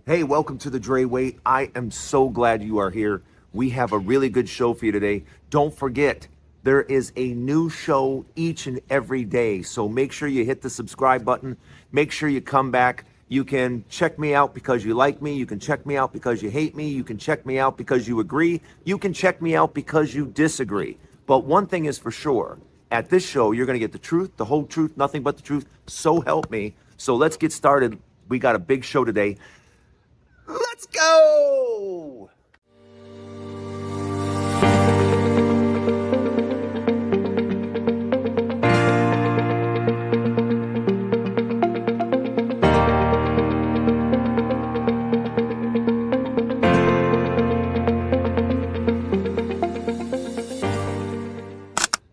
Hey, welcome to the Dray Way. I am so glad you are here. We have a really good show for you today. Don't forget, there is a new show each and every day. So make sure you hit the subscribe button. Make sure you come back. You can check me out because you like me. You can check me out because you hate me. You can check me out because you agree. You can check me out because you disagree. But one thing is for sure, at this show, you're going to get the truth, the whole truth, nothing but the truth. So help me. So let's get started. We got a big show today. Let's go!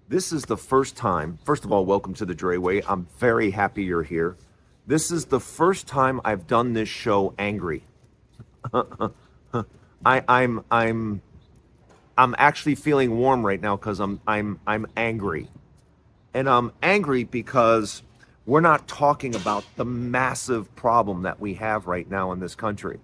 This is the first time, first of all, welcome to the Dray Way. I'm very happy you're here. This is the first time I've done this show angry. I'm actually feeling warm right now because I'm angry, and I'm angry because we're not talking about the massive problem that we have right now in this country.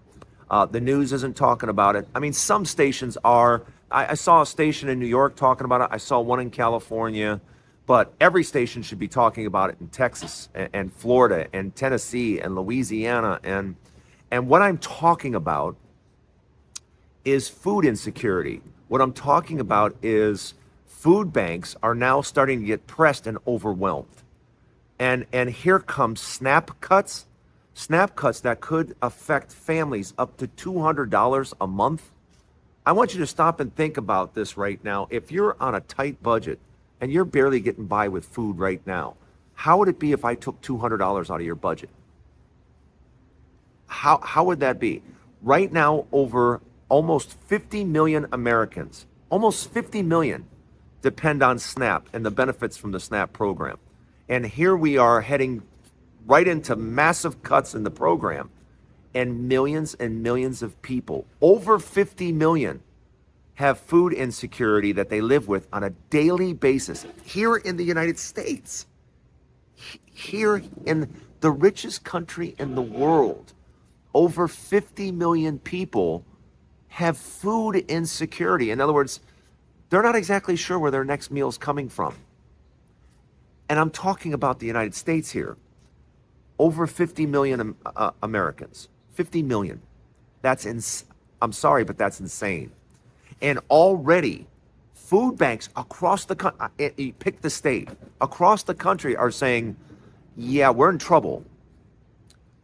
The news isn't talking about it. I mean, some stations are. I saw a station in New York talking about it. I saw one in California, but every station should be talking about it in Texas and Florida and Tennessee and Louisiana and what I'm talking about is food insecurity. What I'm talking about is food banks are now starting to get pressed and overwhelmed. And here comes SNAP cuts that could affect families up to $200 a month. I want you to stop and think about this right now. If you're on a tight budget and you're barely getting by with food right now, how would it be if I took $200 out of your budget? How would that be? Right now, over almost 50 million Americans, almost 50 million, depend on SNAP and the benefits from the SNAP program. And here we are heading right into massive cuts in the program, and millions of people, over 50 million, have food insecurity that they live with on a daily basis here in the United States, here in the richest country in the world. Over 50 million people have food insecurity. In other words, they're not exactly sure where their next meal is coming from. And I'm talking about the United States here. Over 50 million Americans. 50 million. I'm sorry, but that's insane. And already, food banks across the country, pick the state, across the country are saying, yeah, we're in trouble.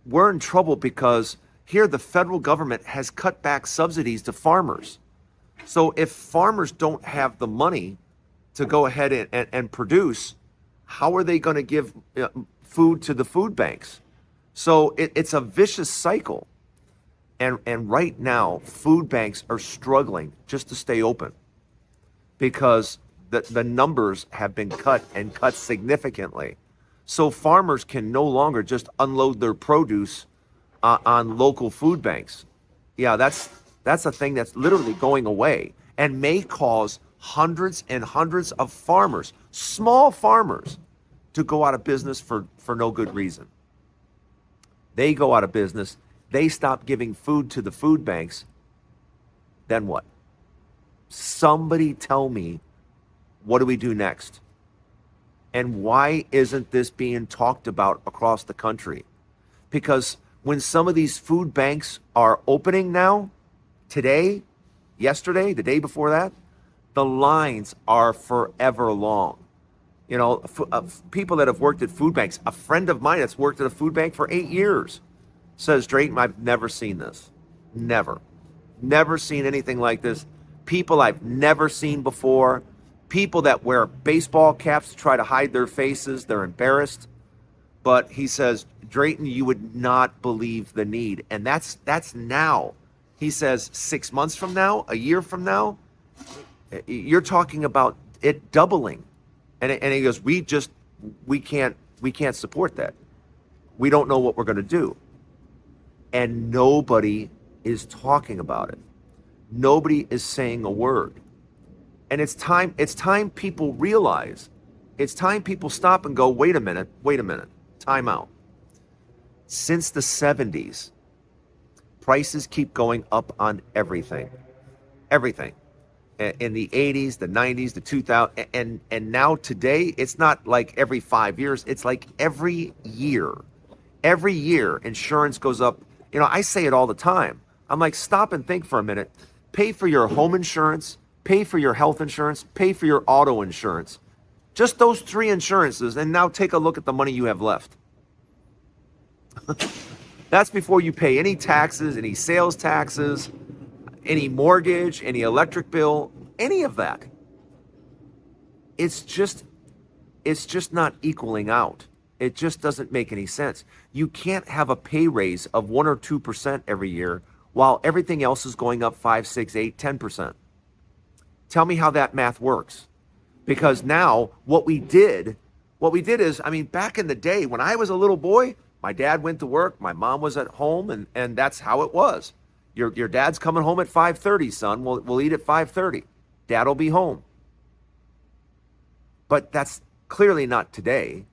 We're in trouble because here the federal government has cut back subsidies to farmers. So if farmers don't have the money to go ahead and produce, how are they going to give food to the food banks? So it's a vicious cycle. And right now, food banks are struggling just to stay open because the numbers have been cut and cut significantly. So farmers can no longer just unload their produce on local food banks. Yeah, that's a thing that's literally going away and may cause hundreds and hundreds of farmers, small farmers, to go out of business for no good reason. They go out of business. They stop giving food to the food banks. Then what? Somebody tell me, what do we do next? And why isn't this being talked about across the country? Because when some of these food banks are opening now, today, yesterday, the day before that, the lines are forever long. You know, people that have worked at food banks, a friend of mine that's worked at a food bank for 8 years says, Drayton, I've never seen this. Never seen anything like this. People I've never seen before. People that wear baseball caps to try to hide their faces. They're embarrassed. But he says, Drayton, you would not believe the need. And that's now. He says 6 months from now, a year from now, you're talking about it doubling. And he goes, we can't support that. We don't know what we're going to do. And nobody is talking about it. Nobody is saying a word. And it's time people realize, it's time people stop and go, wait a minute, time out. Since the 70s, Prices keep going up on everything. Everything. In the 80s, the 90s, the 2000s, and now today, it's not like every 5 years, it's like every year. Every year, insurance goes up. I say it all the time. I'm like, stop and think for a minute. Pay for your home insurance, pay for your health insurance, pay for your auto insurance. Just those three insurances, and now take a look at the money you have left. That's before you pay any taxes, any sales taxes, any mortgage, any electric bill, any of that. It's just not equaling out. It just doesn't make any sense. You can't have a pay raise of 1 or 2% every year while everything else is going up 5, 6, 8, 10%. Tell me how that math works. Because now what we did is, back in the day when I was a little boy, my dad went to work, my mom was at home, and that's how it was. Your dad's coming home at 5:30, son. We'll eat at 5:30. Dad'll be home. But that's clearly not today.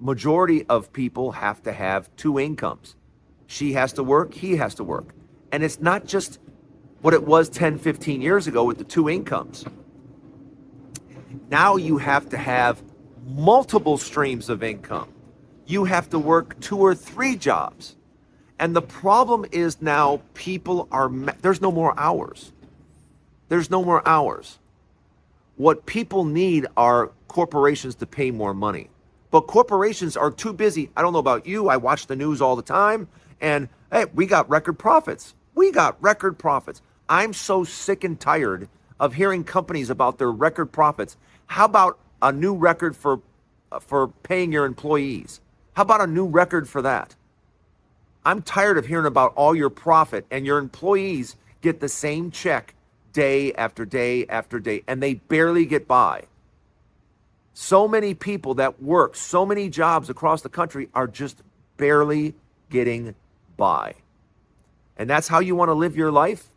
Majority of people have to have two incomes. She has to work, he has to work. And it's not just what it was 10, 15 years ago with the two incomes. Now you have to have multiple streams of income. You have to work 2 or 3 jobs. And the problem is now there's no more hours. There's no more hours. What people need are corporations to pay more money. But corporations are too busy. I don't know about you. I watch the news all the time. And hey, we got record profits. I'm so sick and tired of hearing companies about their record profits. How about a new record for paying your employees? How about a new record for that? I'm tired of hearing about all your profit and your employees get the same check day after day after day, and they barely get by. So many people that work so many jobs across the country are just barely getting by. And that's how you want to live your life?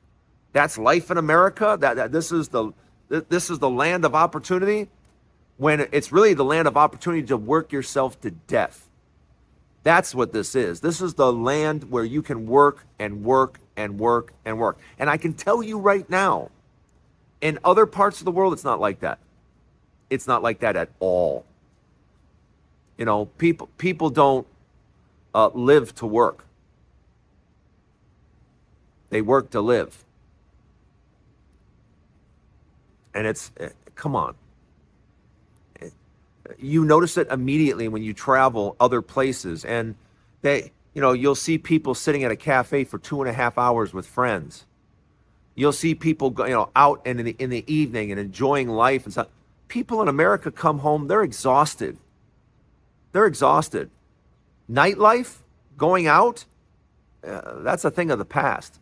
That's life in America? This is the land of opportunity? When it's really the land of opportunity to work yourself to death. That's what this is. This is the land where you can work and work and work and work. And I can tell you right now, in other parts of the world, it's not like that. It's not like that at all. People don't live to work. They work to live. And come on. You notice it immediately when you travel other places, and you'll see people sitting at a cafe for 2.5 hours with friends. You'll see people out in the evening and enjoying life and stuff. People in America come home, they're exhausted. Nightlife, going out, that's a thing of the past.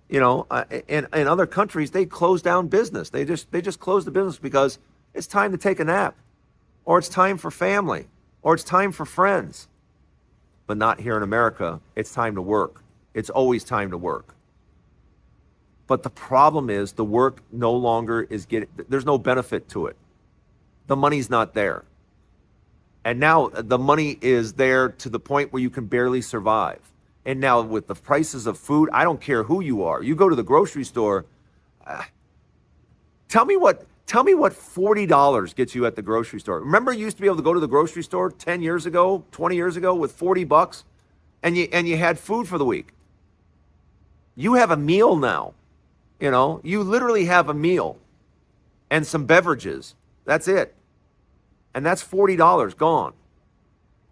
In other countries, they close down business. They just close the business because it's time to take a nap, or it's time for family, or it's time for friends. But not here in America. It's time to work. It's always time to work. But the problem is the work no longer there's no benefit to it. The money's not there. And now the money is there to the point where you can barely survive. And now with the prices of food, I don't care who you are. You go to the grocery store, tell me what $40 gets you at the grocery store. Remember you used to be able to go to the grocery store 10 years ago, 20 years ago with $40 and you had food for the week. You have a meal now. You literally have a meal and some beverages. That's it. And that's $40 gone.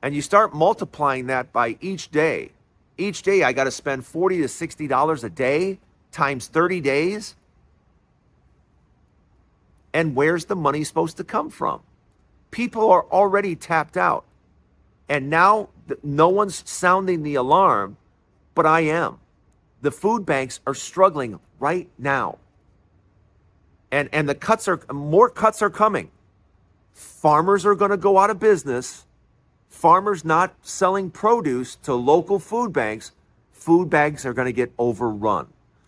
And you start multiplying that by each day. Each day I got to spend $40 to $60 a day times 30 days. And where's the money supposed to come from? People are already tapped out. And now no one's sounding the alarm, but I am. The food banks are struggling right now. And more cuts are coming. Farmers are going to go out of business. Farmers not selling produce to local food banks are going to get overrun.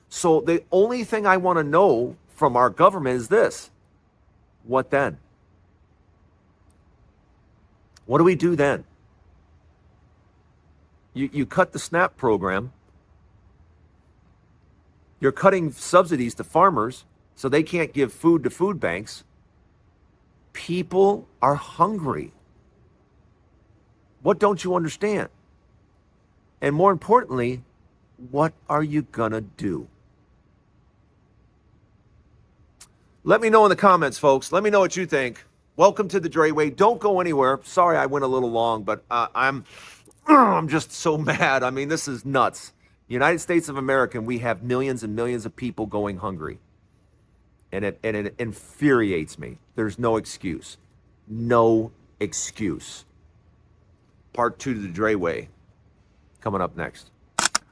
So the only thing I want to know from our government is this. What then? What do we do then? You cut the SNAP program. You're cutting subsidies to farmers so they can't give food to food banks. People are hungry. What don't you understand? And more importantly, what are you gonna do? Let me know in the comments, folks. Let me know what you think. Welcome to the Dray Way. Don't go anywhere. Sorry I went a little long, but I'm just so mad. I mean, this is nuts. United States of America, we have millions and millions of people going hungry. And it infuriates me. There's no excuse. No excuse. Part 2 to the Dray Way coming up next.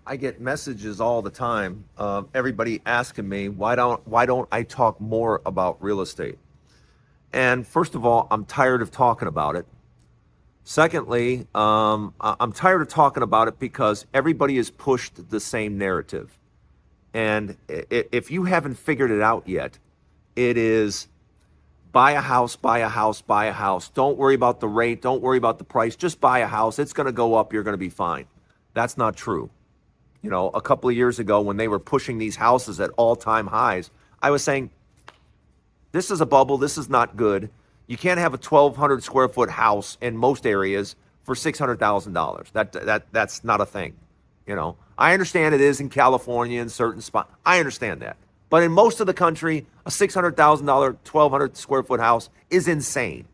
I get messages all the time of everybody asking me, why don't I talk more about real estate? And first of all, I'm tired of talking about it. Secondly, I'm tired of talking about it because everybody has pushed the same narrative. And if you haven't figured it out yet, it is buy a house, buy a house, buy a house. Don't worry about the rate. Don't worry about the price. Just buy a house. It's going to go up. You're going to be fine. That's not true. You know, a couple of years ago when they were pushing these houses at all-time highs, I was saying, this is a bubble. This is not good. You can't have a 1,200 square foot house in most areas for $600,000. That's not a thing. You know, I understand it is in California in certain spots. I understand that. But in most of the country, a $600,000, 1,200 square foot house is insane.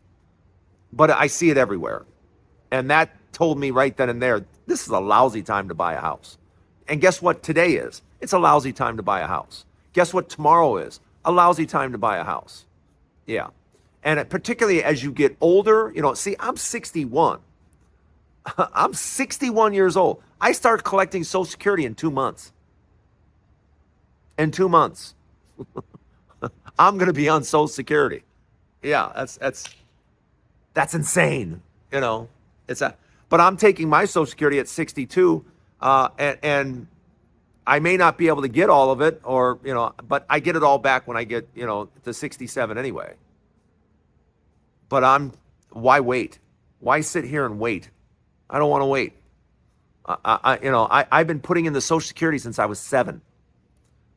But I see it everywhere. And that told me right then and there, this is a lousy time to buy a house. And guess what today is? It's a lousy time to buy a house. Guess what tomorrow is? A lousy time to buy a house. Yeah. And particularly as you get older, you know, see, I'm 61. I'm 61 years old. I start collecting Social Security in 2 months. In 2 months. I'm going to be on Social Security. Yeah, that's insane. You know, but I'm taking my Social Security at 62, and I may not be able to get all of it, or, you know, but I get it all back when I get, you know, to 67 anyway. But why wait? Why sit here and wait? I don't want to wait. I've been putting in the Social Security since I was 7.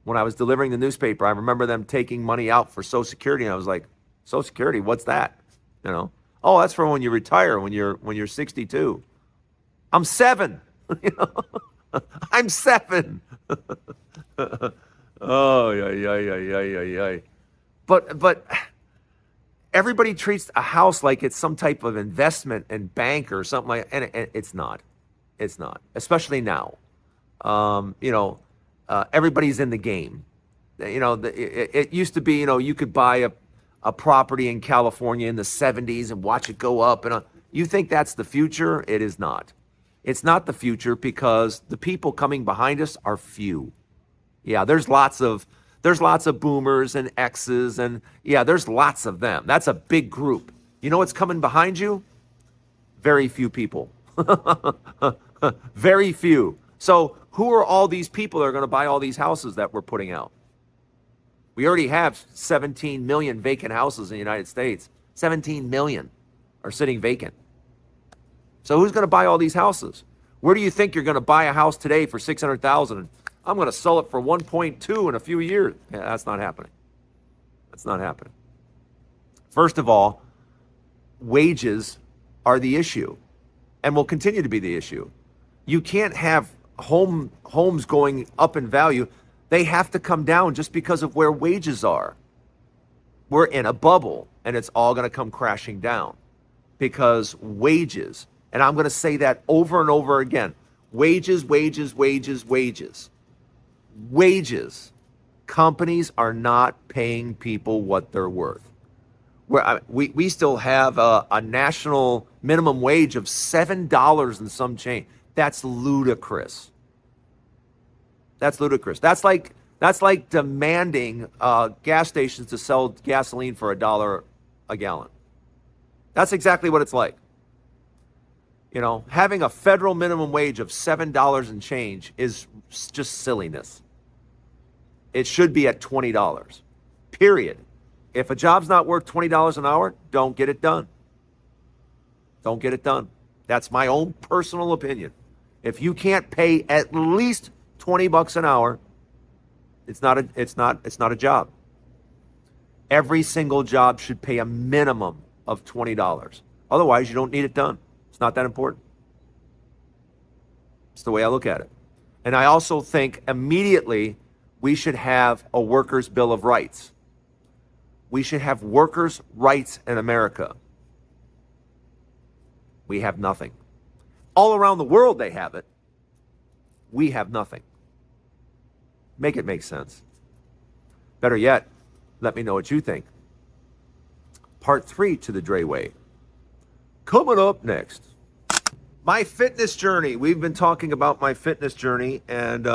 When I was delivering the newspaper, I remember them taking money out for Social Security, and I was like, Social Security, what's that? You know, oh, that's for when you retire, when you're 62. I'm 7. You know, I'm 7. Oh, yeah. But everybody treats a house like it's some type of investment and bank or something like, and it's not. It's not, especially now. Everybody's in the game. You know, it used to be, you know, you could buy a property in California in the 70s and watch it go up. And you think that's the future? It is not. It's not the future because the people coming behind us are few. Yeah, there's lots of boomers and X's, and yeah, there's lots of them. That's a big group. You know what's coming behind you? Very few people. Very few. So who are all these people that are going to buy all these houses that we're putting out? We already have 17 million vacant houses in the United States. 17 million are sitting vacant. So who's going to buy all these houses? Where do you think you're going to buy a house today for $600,000? I'm going to sell it for 1.2 in a few years. Yeah, that's not happening. That's not happening. First of all, wages are the issue and will continue to be the issue. You can't have homes going up in value. They have to come down just because of where wages are. We're in a bubble and it's all going to come crashing down because wages, and I'm going to say that over and over again, wages. Companies are not paying people what they're worth. We still have a national minimum wage of $7 and some change. That's ludicrous. That's ludicrous. That's like demanding gas stations to sell gasoline for $1 a gallon. That's exactly what it's like. You know, having a federal minimum wage of $7 and change is just silliness. It should be at $20, period. If a job's not worth $20 an hour, don't get it done. Don't get it done. That's my own personal opinion. If you can't pay at least $20 an hour, it's not a job. Every single job should pay a minimum of $20. Otherwise, you don't need it done. It's not that important. It's the way I look at it. And I also think immediately we should have a workers' bill of rights. We should have workers' rights in America. We have nothing. All around the world they have it. We have nothing. Make it make sense. Better yet, let me know what you think. Part 3 to the Dray Way. Coming up next. My fitness journey. We've been talking about my fitness journey, and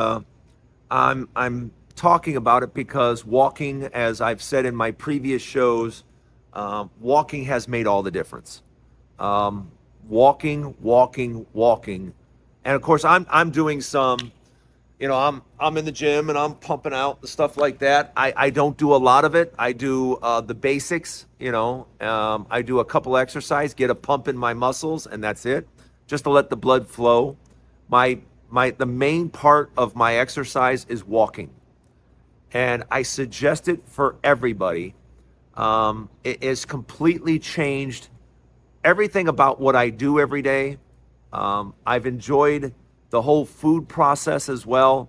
I'm talking about it because walking, as I've said in my previous shows, walking has made all the difference. Walking. And of course, I'm doing some, I'm in the gym and I'm pumping out and stuff like that. I don't do a lot of it. I do the basics, I do a couple exercises, get a pump in my muscles, and that's it, just to let the blood flow. The main part of my exercise is walking. And I suggest it for everybody. It has completely changed everything about what I do every day. I've enjoyed the whole food process as well,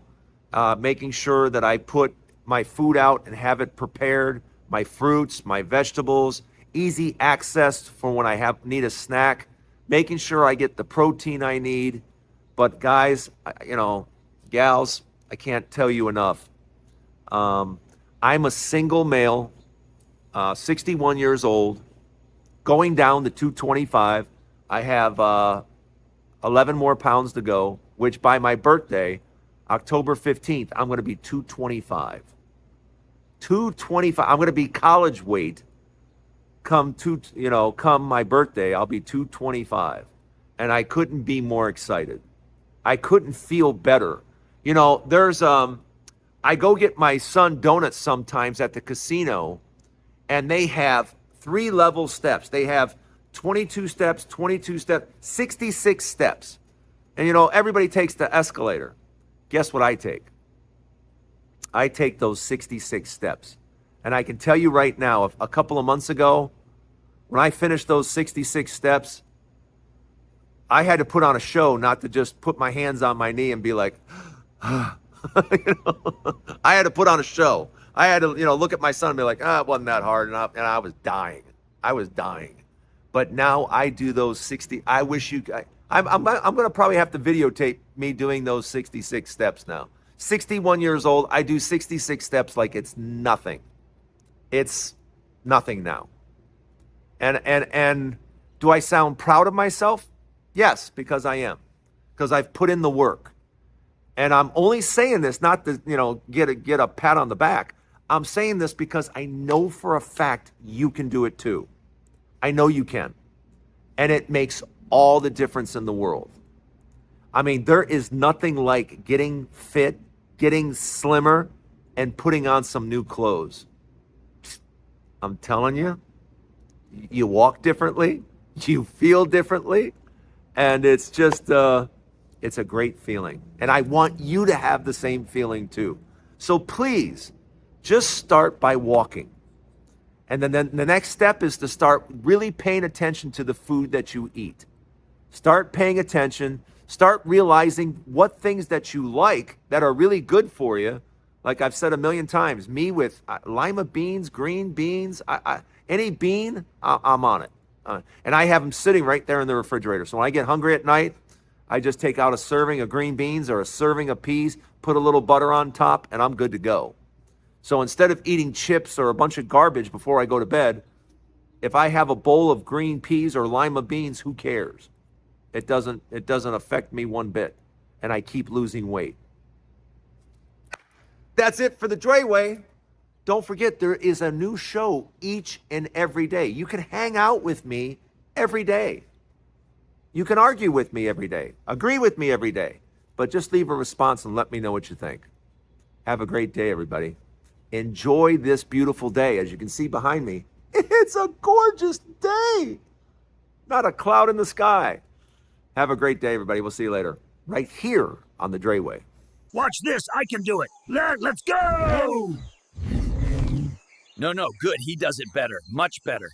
making sure that I put my food out and have it prepared, my fruits, my vegetables, easy access for when I need a snack, making sure I get the protein I need. But guys, gals, I can't tell you enough. I'm a single male, 61 years old, going down to 225. I have 11 more pounds to go, which by my birthday, October 15th, I'm going to be 225. 225. I'm going to be college weight. Come my birthday, I'll be 225. And I couldn't be more excited. I couldn't feel better. I go get my son donuts sometimes at the casino, and they have 3-level steps. They have 22 steps, 66 steps. And everybody takes the escalator. Guess what I take? I take those 66 steps. And I can tell you right now, a couple of months ago, when I finished those 66 steps, I had to put on a show, not to just put my hands on my knee and be like, I had to put on a show. I had to, look at my son and be like, it wasn't that hard. And I was dying. But now I do those 60. I wish you guys, I'm going to probably have to videotape me doing those 66 steps now. 61 years old, I do 66 steps like it's nothing. It's nothing now. And do I sound proud of myself? Yes, because I am. Because I've put in the work. And I'm only saying this not to, get a pat on the back. I'm saying this because I know for a fact you can do it too. I know you can. And it makes all the difference in the world. I mean, there is nothing like getting fit, getting slimmer, and putting on some new clothes. I'm telling you, you walk differently, you feel differently, and it's just, it's a great feeling. And I want you to have the same feeling too. So please, just start by walking. And then the next step is to start really paying attention to the food that you eat. Start paying attention. Start realizing what things that you like that are really good for you. Like I've said a million times, me with lima beans, green beans, any bean, I'm on it. And I have them sitting right there in the refrigerator. So when I get hungry at night, I just take out a serving of green beans or a serving of peas, put a little butter on top, and I'm good to go. So instead of eating chips or a bunch of garbage before I go to bed, if I have a bowl of green peas or lima beans, who cares? It doesn't affect me one bit, and I keep losing weight. That's it for the Dray Way. Don't forget, there is a new show each and every day. You can hang out with me every day. You can argue with me every day, agree with me every day, but just leave a response and let me know what you think. Have a great day, everybody. Enjoy this beautiful day. As you can see behind me, it's a gorgeous day. Not a cloud in the sky. Have a great day, everybody. We'll see you later. right here on the Dray Way. Watch this, I can do it. Let's go! No, good. He does it better. Much better.